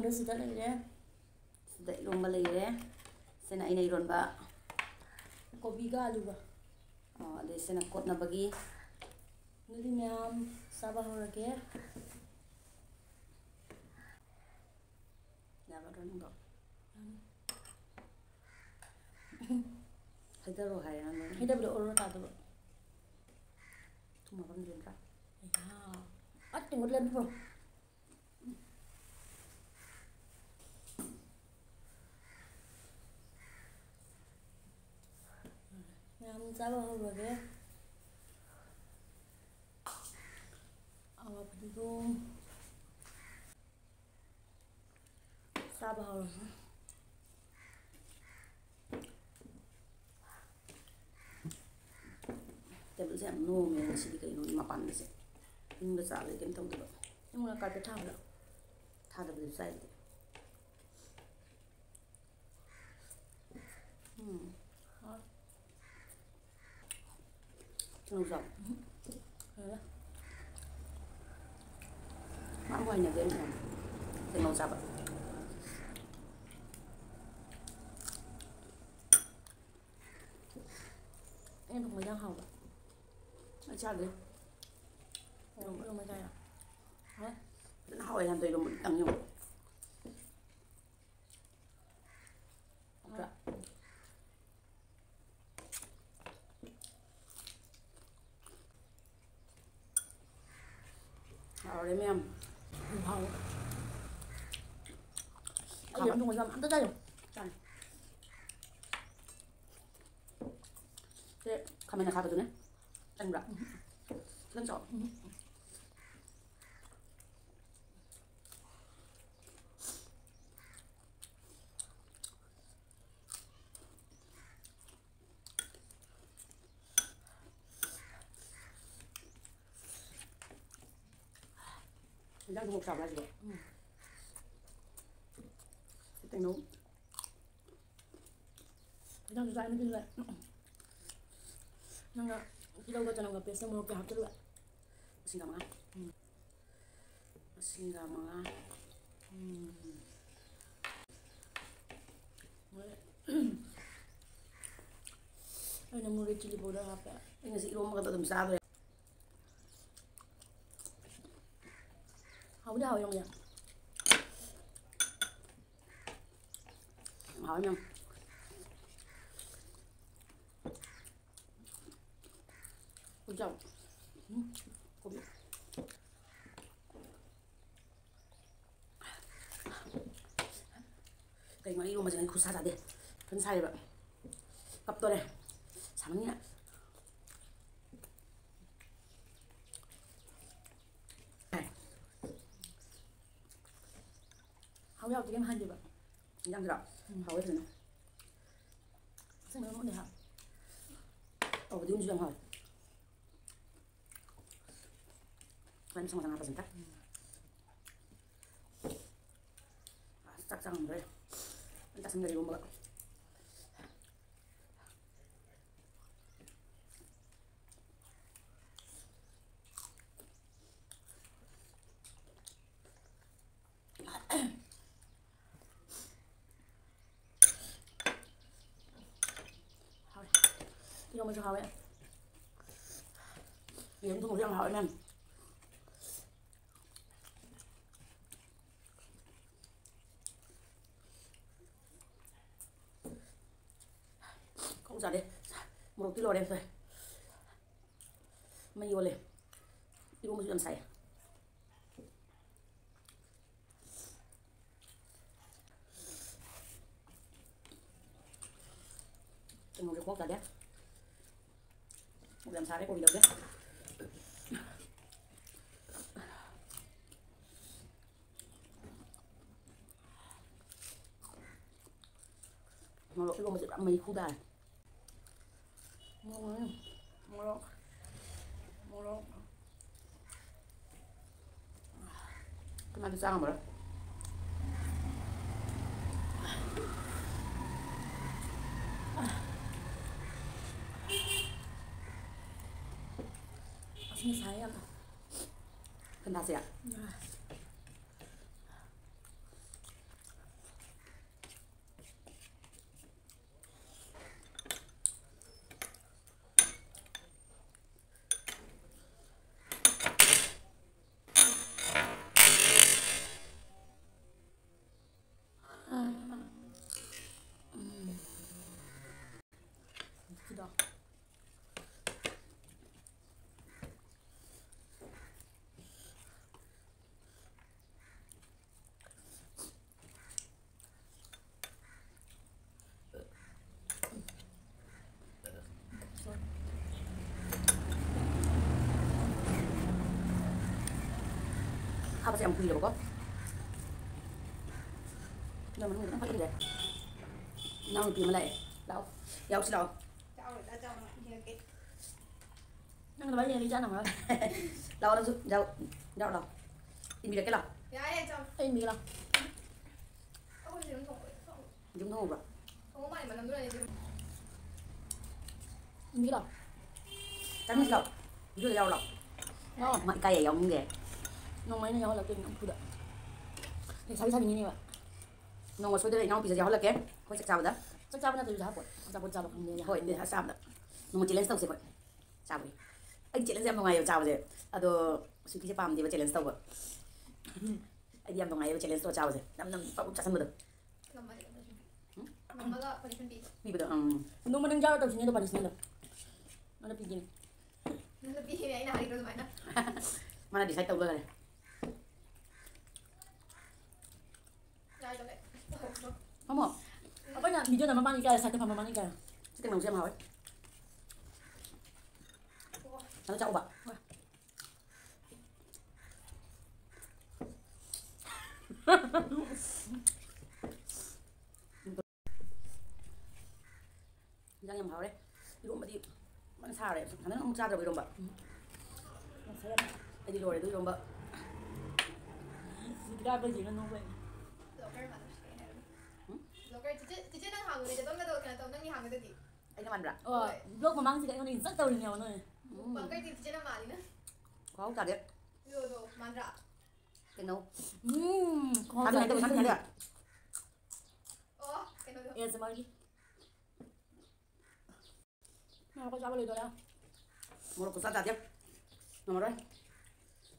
ꯏꯔꯣꯟꯕ ꯁꯤꯗ ꯂꯩꯔꯦ. ꯁꯤꯗ ꯏꯔꯣꯟꯕ ꯂꯩꯔꯦ. ꯁꯤꯅ ꯑꯩꯅ ꯏꯔꯣꯟꯕ ꯀꯣꯕꯤꯒ ꯑꯂꯨꯒ. ꯑꯗꯩ ꯁꯤꯅ ꯀꯣꯠꯅꯕꯒꯤ. ꯑꯗꯨꯗꯤ ꯃꯌꯥꯝ ꯆꯥꯕ ꯍꯧꯔꯒꯦ. ꯌꯥꯒꯗ꯭ꯔꯥ ꯅꯪꯗꯣ? ꯍꯩꯊꯔꯣ ꯍꯥꯏꯔꯦ ꯅꯪ. ꯍꯩꯊꯕꯗꯣ ꯑꯣꯔꯣ ꯇꯥꯗꯕ. ꯊꯨꯝ ꯍꯥꯞꯐꯝ ꯂꯩꯇ꯭ꯔꯥ? ꯇꯤꯡꯒꯣꯠ ꯂꯩꯕ꯭ꯔꯣ? ꯃꯌꯥꯝ ꯆꯥꯕ ꯍꯧꯔꯒꯦ. ꯑꯋꯥ ꯐꯗꯤꯒꯣꯝ ꯆꯥꯕ ꯍꯧꯔꯒꯦ. ꯇꯦꯕꯜꯁꯦ ꯌꯥꯝ ꯅꯣꯝꯃꯦ ꯉꯁꯤꯗꯤ ꯀꯩꯅꯣ ꯃꯄꯥꯟꯗꯁꯦ. ꯏꯃꯨꯡꯗ ꯆꯥꯕꯗꯤ ꯀꯩꯝ ꯇꯧꯗꯕ. ꯏꯃꯨꯡꯗ ꯀꯥꯔꯄꯦꯠ ꯊꯥꯕꯗꯣ? ꯊꯥꯗꯕꯗꯤ ꯆꯥꯏꯗꯦ. ꯅꯪ ꯆꯥꯎ. ꯃꯥꯕꯨ ꯍꯩꯅꯗꯦ ꯀꯩꯅꯣ ꯆꯥꯕ. ꯑꯩꯅ ꯊꯣꯡꯕ ꯌꯥꯝ ꯍꯥꯎꯕ. ꯑꯩ ꯆꯥꯗꯦ. ꯏꯔꯣꯟꯕ ꯆꯥꯏꯔꯣ? ꯐꯖꯅ ꯍꯥꯎꯋꯦ ꯍꯟꯗꯛ ꯏꯔꯣꯟꯕ ꯈꯤꯇꯪ ꯌꯦꯡꯉꯣ. ꯍꯥꯎꯔꯦ ꯃꯌꯥꯝ. ꯍꯥꯎꯋꯦ. ꯑꯩ ꯌꯦꯔꯨꯝ ꯊꯣꯡꯕꯁꯨ ꯑꯝꯇ ꯆꯥꯌꯣ. ꯆꯥꯅꯤ. ꯁꯦ ꯈꯥꯃꯦꯟ ꯑꯈꯥꯕꯗꯨꯅꯦ. ꯆꯪꯕ꯭ꯔꯥ? ꯈꯤꯇꯪ ꯆꯥꯎ. ꯏꯟꯖꯥꯡ ꯊꯣꯡꯕ ꯆꯥꯕ꯭ꯔꯥ ꯍꯥꯏꯁꯤꯕꯣ? ꯀꯩꯅꯣ? ꯏꯟꯖꯥꯡꯁꯨ ꯆꯥꯏ, ꯅꯨꯄꯤꯁꯨ ꯆꯥꯏ. ꯅꯪꯅ ꯇꯤꯜꯍꯧꯒ ꯆꯅꯝꯒ ꯄꯦꯁꯇ ꯃꯣꯔꯣꯛ ꯀꯌꯥ ꯍꯥꯞꯆꯤꯜꯂꯨꯔꯦ? ꯃꯁꯤꯡꯒ 5. ꯃꯁꯤꯡꯒ 5. ꯑꯩꯅ ꯃꯣꯔꯦ ꯆꯤꯂꯤ ꯄꯥꯎꯗꯔ ꯍꯥꯞꯄꯦ. ꯑꯩ ꯉꯁꯤ ꯏꯔꯣꯝꯕꯒꯗꯣ ꯑꯗꯨꯝ ꯆꯥꯗꯣꯏ. ꯍꯥꯎꯕꯨꯗꯤ ꯍꯥꯎꯋꯦ ꯌꯦꯡꯉꯨꯅꯦ. ꯍꯥꯎꯋꯦ ꯃꯌꯥꯝ. ꯀꯣꯕꯤ ꯆꯥꯎ. ꯀꯣꯕꯤ. ꯀꯩꯅꯣ ꯑꯩ ꯏꯔꯣꯝꯕꯁꯦ ꯑꯩ ꯈꯨꯠꯁꯥ ꯆꯥꯗꯦ. ꯐꯖꯅ ꯁꯥꯏꯌꯦꯕ. ꯀꯞꯇꯣꯔꯦ. ꯁꯥꯃꯟꯅꯤꯅ. ꯍꯥꯎꯗꯤ ꯍꯥꯎꯇꯦ ꯀꯩꯝ ꯍꯥꯏꯗꯦꯕ. ꯏꯟꯖꯥꯡꯁꯤꯔꯣ? ꯍꯥꯎꯋꯦ ꯐꯖꯅ. ꯑꯁꯦꯡꯕꯩ ꯃꯨꯟꯅꯦ ꯍꯥ. ꯐꯗꯤꯒꯣꯝꯁꯨ ꯌꯥꯝ ꯍꯥꯎꯋꯦ. ꯁꯨꯃꯥꯏꯅ ꯃꯁꯪ ꯃꯁꯪ ꯍꯥꯞꯄꯁꯤ ꯑꯝꯇ. ꯆꯥꯛ ꯆꯥꯡꯗ꯭ꯔꯦ. ꯆꯥꯁꯤꯟꯒꯔꯦ ꯏꯔꯣꯝꯕꯒ. ꯍꯥꯎꯋꯦ. 이러면서 하왜? 얘도 그냥 하면 không giả đi một kilo đem thôi mấy vô liền đi mua một lần xài từng một cái khoác ra đấy một lần xài đấy có gì đâu đấy nó cái gồm sẽ ăn mấy khu đài 뭐라 그만 싸가 뭐라 아침에 사야 끝났어요. 크다. Hấp sẽ ăn quy được có. Nhưng mà nó phải cái gì? Nào tìm lại. Đâu? Đâu xin đâu? Nó là bây giờ đi chán rồi. Đâu đâu đâu đâu đâu. Tìm được cái nào? Ê mì là. Chúng nó rồi. Mì là. Chắc biết đâu. Chưa đâu đâu. Nó Mạnh cay ở ông kìa. nó mấy nó là cái nó 크다. 이 자기 사진 이니와. Nó ngồi xuống đây nó bây giờ là kém. Không chắc sao đó. 짝 잡으나 또 잡고. 잡고 잡고 근데 Thôi để sao đó. Nó một challenge tàu sẽ vậy. Chào đi. Anh challenge em ngày chào rồi. À đồ suy nghĩ pam đi vào challenge tàu vậy. Anh em ngày challenge tàu chào rồi. Năm phải chắc xong được. Vì bây giờ 너 만능 잡았다 진짜 많이 쓰는다. 나도 비기네. mana đi sai tàu rồi. Không không. 아빠 냐 미저 나만 많이 가야 살때 밥만 많이 가야. Cái nào xem hỏi. Nó cháu bạn. Giang em hỏi đấy. Đi đụng mà đi. Bạn sao đấy? Thằng nó không ra được bị đụng bạn. Đi rồi đấy, đi đụng bạn. 네가 그 지는 너 왜? Anh làm bạn. lúc mà mang gì cái con rất tàu nhiều rồi. Có không trả được. Cái nấu. có Ăn này tôi ăn được. 예, 스마일이. 나 아까 잡을 이거야. Một cục sắt tiếp. Nằm rồi.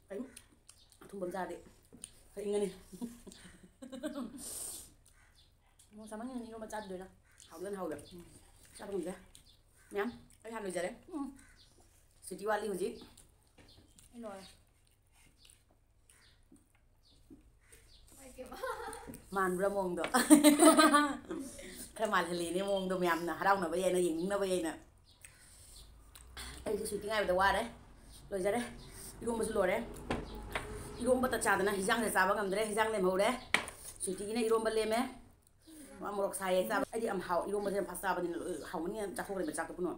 Đấy. Thùng bấm ra đi. Phải nghe đi. 뭐 사망이는 이거만 짜도 되나? Hầu lên hầu được. Sao không gì đấy? Nhắm. Cái hạt rồi giờ đấy. Sự chỉ qua ly gì? 일로 와요. Man ra mồm được. Cái màn thì này mồm đồ mềm nè, đâu nè bây giờ nó dính nó bây giờ nè. Đây cái suy nghĩ ngay từ qua đấy. Rồi ra đấy. Irum bớt lùa đấy. Irum bớt chả đấy nè, hijang thì sao bằng đấy, hijang lên hầu đấy. Suy nghĩ này irum bớt lên mấy. Mà một sai sao? Ai đi ăn hậu irum bớt lên pasta bên hậu này chắc không được chắc được nữa.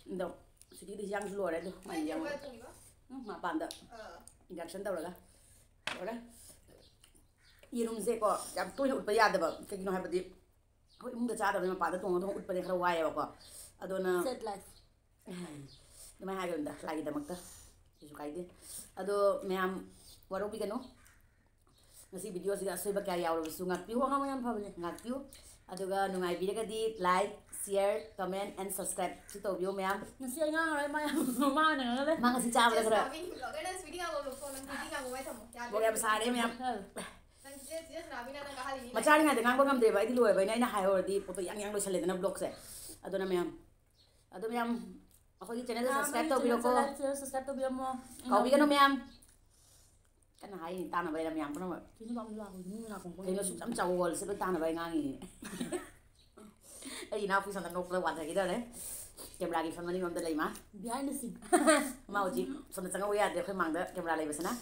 Đâu. Suy nghĩ hijang lùa đấy, mày hijang. Mà bạn đó. Induction đâu rồi cả. Rồi đấy. 이름새 거 또 웃빠 야다바 그기노 하버디 호 임도 자다면 빠다 동도 웃빠데 khara 와야 거 아도나 Set life. ꯅꯃꯥꯏ ꯍꯥꯏꯒꯗ ꯂꯥꯏꯒꯤꯗꯃꯛꯇ ꯀꯩꯁꯨ ꯀꯥꯏꯗꯦ ꯑꯗꯣ ꯃꯌꯥꯝ ꯋꯥꯔꯧꯕꯤꯒꯅꯨ ꯉꯁꯤ ꯚꯤꯗꯤꯑꯣꯁꯤꯗ ꯑꯁꯣꯏꯕ ꯀꯌꯥ ꯌꯥꯎꯔꯕꯁꯨ ꯉꯥꯛꯄꯤꯌꯨ ꯋꯥꯉꯥꯡ ꯌꯥꯝ ꯐꯕꯅꯦ. ꯉꯥꯛꯄꯤꯌꯨ ꯑꯗꯨꯒ ꯅꯨꯡꯉꯥꯏꯕꯤꯔꯒꯗꯤ ꯂꯥꯏꯛ ꯁꯤꯌꯔ ꯀꯃꯦꯟ ꯑꯦꯟ ꯁꯕꯁꯀ꯭ꯔꯥꯏꯕ ꯁꯤ ꯇꯧꯕꯤꯌꯨ ꯃꯌꯥꯝ ꯉꯁꯤ ꯑꯩ ꯉꯥꯡꯉꯔꯣꯏ ꯃꯥꯅ ꯉꯥꯡꯉꯂꯦ. ꯃꯥ ꯉꯁꯤ ꯆꯥꯕꯗ ꯈꯔ ꯕꯣꯛ ꯌꯥꯝ ꯁꯥꯔꯦ ꯃꯌꯥꯝ ꯃꯆꯥꯔꯤꯉꯩꯗ ꯉꯥꯡꯕ ꯉꯝꯗꯦꯕ ꯑꯩꯗꯤ ꯂꯣꯏꯕꯩꯅ ꯑꯩꯅ ꯍꯥꯏꯍꯧꯔꯗꯤ ꯄꯣꯠꯇꯣ ꯌꯥꯡ ꯌꯥꯡ ꯂꯣꯏꯁꯜꯂꯦꯗꯅ ꯕ꯭ꯂꯣꯛꯁꯦ ꯑꯗꯨꯅ ꯃꯌꯥꯝ ꯑꯗꯣ ꯃꯌꯥꯝ ꯑꯩꯈꯣꯏꯒꯤ ꯆꯦꯅꯦꯜꯗ ꯁꯕꯁꯀ꯭ꯔꯥꯏꯕ ꯇꯧꯕꯤꯔꯣꯀꯣ subscribe ꯇꯧꯕꯤꯔꯝꯃꯣ. ꯀꯥꯎꯕꯤꯒꯅꯨ ꯃꯌꯥꯝ ꯀꯟꯅ ꯍꯥꯏꯅꯤ ꯇꯥꯟꯅꯕ ꯂꯩꯔ ꯃꯌꯥꯝ ꯄꯨꯝꯅꯃꯛ ꯀꯩꯅꯣ ꯄꯥꯝꯁꯨ ꯂꯥꯛꯄ ꯃꯤ ꯂꯥꯛꯄ ꯀꯩꯅꯣ ꯁꯨꯛ ꯌꯥꯝ ꯆꯥꯎꯕ ꯋꯥꯜꯁꯦ ꯂꯣꯏ ꯇꯥꯟꯅꯕ ꯑꯩ ꯉꯥꯡꯉꯤ ꯑꯩ ꯏꯅꯥꯎꯄꯤ ꯁꯣꯝꯗ ꯅꯣꯛꯄꯗ ꯋꯥꯟꯊꯈꯤꯗꯧꯔꯦ ꯀꯦꯃꯦꯔꯥꯒꯤ ꯐꯣꯟ ꯃꯅꯤꯡꯂꯣꯝꯗ ꯂꯩ ꯃꯥ behind the scene. ꯃꯥ ꯍꯧꯖꯤꯛ ꯁꯣꯝꯗ ꯆꯪꯉꯧ ꯌꯥꯗꯦ ꯑꯩꯈꯣꯏ ꯃꯥꯡꯗ ꯀꯦꯃꯦꯔꯥ ꯂꯩꯕꯁꯤꯅ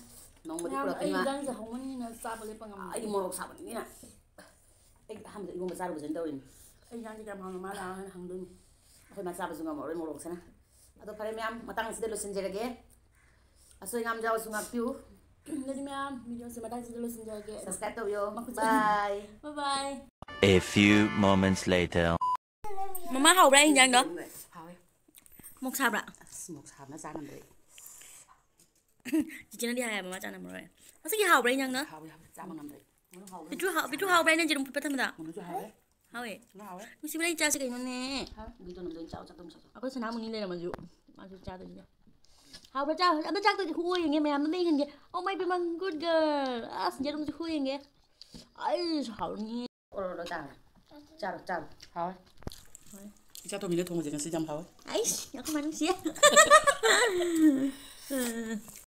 ꯅꯣꯡꯃꯗꯤ ꯑꯩ ꯄꯨꯔꯛꯀꯅꯤ ꯃꯥ ꯏꯟꯖꯥꯡꯁꯦ ꯍꯧꯃꯟꯅꯤꯅ ꯆꯥꯕ ꯂꯦꯞꯄ ꯉꯝꯗꯦ. ꯑꯩꯗꯤ ꯃꯣꯔꯣꯛ ꯁꯥꯕꯅꯤꯅ ꯑꯩ ꯑꯍꯥꯟꯕꯗ ꯏꯔꯣꯝꯕ ꯆꯥꯔꯨꯕꯁꯤꯅ ꯇꯧꯔꯤꯅꯤ ꯑꯩ ꯏꯟꯖꯥꯡꯁꯦ ꯀꯌꯥꯝ ꯍꯥꯎꯅ ꯃꯥ ꯂꯥꯛꯑꯒ ꯍꯪꯗꯣꯏꯅꯤ. ꯑꯩꯈꯣꯏ ꯃꯥ ꯆꯥꯕꯁꯨ ꯉꯝꯃꯔꯣꯏ ꯃꯣꯔꯣꯛꯁꯤꯅ ꯑꯗꯣ ꯐꯔꯦ ꯃꯌꯥꯝ ꯃꯇꯥꯡ ꯑꯁꯤꯗ ꯂꯣꯏꯁꯤꯟꯖꯔꯒꯦ ꯑꯁꯣꯏ ꯑꯉꯥꯝ ꯌꯥꯎꯔꯁꯨ ꯉꯥꯛꯄꯤꯌꯨ ꯑꯗꯨꯗꯤ ꯃꯌꯥꯝ ꯚꯤꯗꯤꯑꯣꯁꯦ ꯃꯇꯥꯡꯁꯤꯗ ꯂꯣꯏꯁꯤꯟꯖꯔꯒꯦ. ꯁꯕꯁꯀ꯭ꯔꯥꯏꯕ ꯇꯧꯕꯤꯌꯣ ꯕꯥꯏ. Bye bye. A few moments later. ꯃꯃꯥ ꯍꯥꯎꯕ꯭ꯔꯥ ꯏꯟꯖꯥꯡꯗꯣ? ꯍꯥꯎꯋꯦ ꯃꯣꯛ ꯁꯥꯕ꯭ꯔꯥ? ꯃꯣꯔꯣꯛ ꯁꯥꯕꯅ ꯆꯥꯉꯝꯗ꯭ꯔꯦ ꯆꯤꯆꯦꯅꯗꯤ ꯍꯥꯏꯌꯦ ꯃꯃꯥ ꯆꯥꯅꯃꯔꯣꯏ. ꯃꯁꯤꯒꯤ ꯍꯥꯎꯕ꯭ꯔꯥ ꯏꯟꯖꯥꯡꯗꯣ? ꯍꯥꯎꯋꯦ ꯆꯥꯕ ꯉꯝꯗ꯭ꯔꯦ ꯄꯤꯇ꯭ꯔꯨ ꯍꯥꯎꯕ꯭ꯔꯥ ꯑꯩꯅ ꯖꯤꯔꯨꯝ ꯐꯨꯠꯄ ꯊꯝꯕꯗ? ꯃꯨꯟꯅꯁꯨ ꯍꯥꯎꯋꯦ ꯍꯥꯎꯋꯦ. ꯍꯥꯎꯋꯦ ꯅꯨꯡꯁꯤꯕ ꯂꯩ ꯆꯥꯁꯦ ꯀꯩꯅꯣꯅꯦ. ꯕꯤꯗꯣ ꯅꯝꯗꯣꯏ ꯆꯥꯎ ꯆꯥꯛꯇꯝ ꯆꯥꯎ ꯑꯩꯈꯣꯏ ꯁꯅꯥꯃꯨꯅꯤ ꯂꯩꯔꯝꯃꯁꯨ ꯃꯥꯁꯨ ꯆꯥꯗꯣꯏꯅꯦ. ꯍꯥꯎꯕ꯭ꯔꯥ ꯆꯥꯎ ꯑꯗꯣ ꯆꯥꯛꯇꯨꯗꯤ ꯍꯨ ꯌꯦꯡꯒꯦ ꯃꯌꯥꯝꯅ ꯂꯩ ꯌꯦꯡꯒꯦ. ꯑꯣ ꯃꯥꯏ ꯕꯦꯃ ꯒꯨꯗ ꯒꯔꯜ. ꯑꯁ ꯌꯦꯔꯨꯝꯁꯨ ꯍꯨ ꯌꯦꯡꯒꯦ. ꯑꯩꯁꯨ ꯍꯥꯎꯔꯅꯤ. ꯑꯣꯔꯣ ꯆꯥꯔꯣ ꯆꯥꯔꯣ ꯆꯥꯔꯣ ꯍꯥꯎꯋꯦ 이자 또 밀레 통을 지금 쓰잠 하고. 아이씨, 약간 많이 씨.